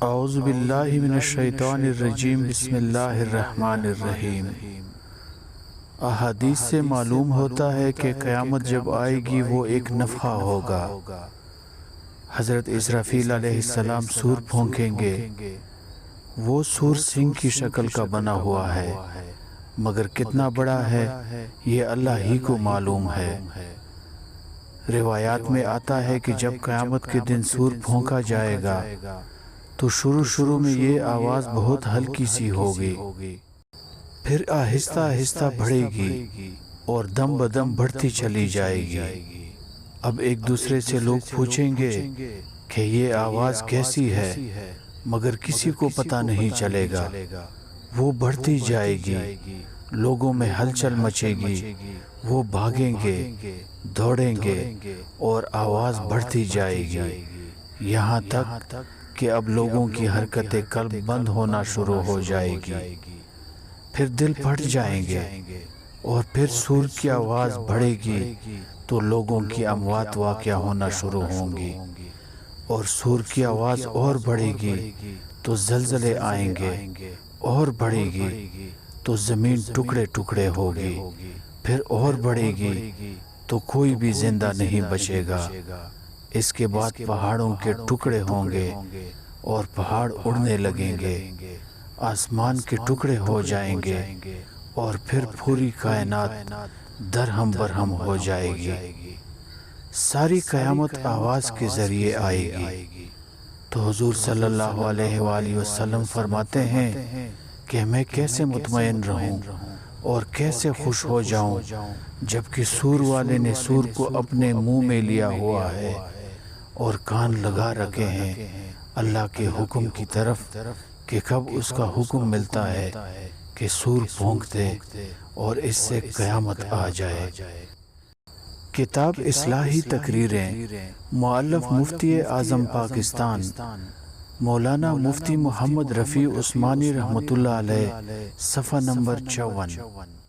اعوذ باللہ من الشیطان الرجیم بسم اللہ الرحمن الرحیم۔ احادیث سے معلوم ہوتا ہے کہ قیامت جب آئے گی وہ ایک نفخہ ہوگا۔ حضرت اسرافیل علیہ السلام سور پھونکیں گے۔ وہ سور سنگ کی شکل کا بنا ہوا ہے، مگر کتنا بڑا ہے یہ اللہ ہی کو معلوم ہے۔ روایات میں آتا ہے کہ جب قیامت کے دن سور پھونکا جائے گا تو شروع میں یہ آواز بہت ہلکی سی ہوگی، پھر آہستہ آہستہ بڑھے گی اور دم بدم بڑھتی چلی جائے گی۔ اب ایک دوسرے سے لوگ پوچھیں گے کہ یہ آواز کیسی ہے، مگر کسی کو پتہ نہیں چلے گا۔ وہ بڑھتی جائے گی، لوگوں میں ہلچل مچے گی، وہ بھاگیں گے، دوڑیں گے اور آواز بڑھتی جائے گی، یہاں تک کہ اب لوگوں کی حرکت قلب بند ہونا شروع ہو جائے گی، پھر دل پھٹ جائیں گے، اور پھر سور کی آواز بڑھے گی تو لوگوں کی اموات واقع ہونا شروع ہوں گی، اور سور کی آواز اور بڑھے گی تو زلزلے آئیں گے، اور بڑھے گی تو زمین ٹکڑے ٹکڑے ہوگی، پھر اور بڑھے گی تو کوئی بھی زندہ نہیں بچے گا۔ اس کے بعد پہاڑوں کے ٹکڑے ہوں گے اور پہاڑ اڑنے لگیں گے، آسمان کے ٹکڑے ہو جائیں گے، اور پھر پوری کائنات درہم برہم ہو جائے گی۔ ساری قیامت آواز کے ذریعے آئے گی۔ تو حضور صلی اللہ علیہ وآلہ وسلم فرماتے ہیں کہ میں کیسے مطمئن رہوں اور کیسے خوش ہو جاؤں جبکہ سور والے نے سور کو اپنے منہ میں لیا ہوا ہے اور کان لگا رکھے ہیں اللہ کے حکم کی طرف کہ کب اس کا حکم ملتا ہے کہ سور پھونک دے اور اس سے قیامت آ جائے۔ کتاب اصلاحی تقریریں، مؤلف مفتی اعظم پاکستان مولانا مفتی محمد رفیع عثمانی رحمۃ اللہ علیہ، صفحہ نمبر 54۔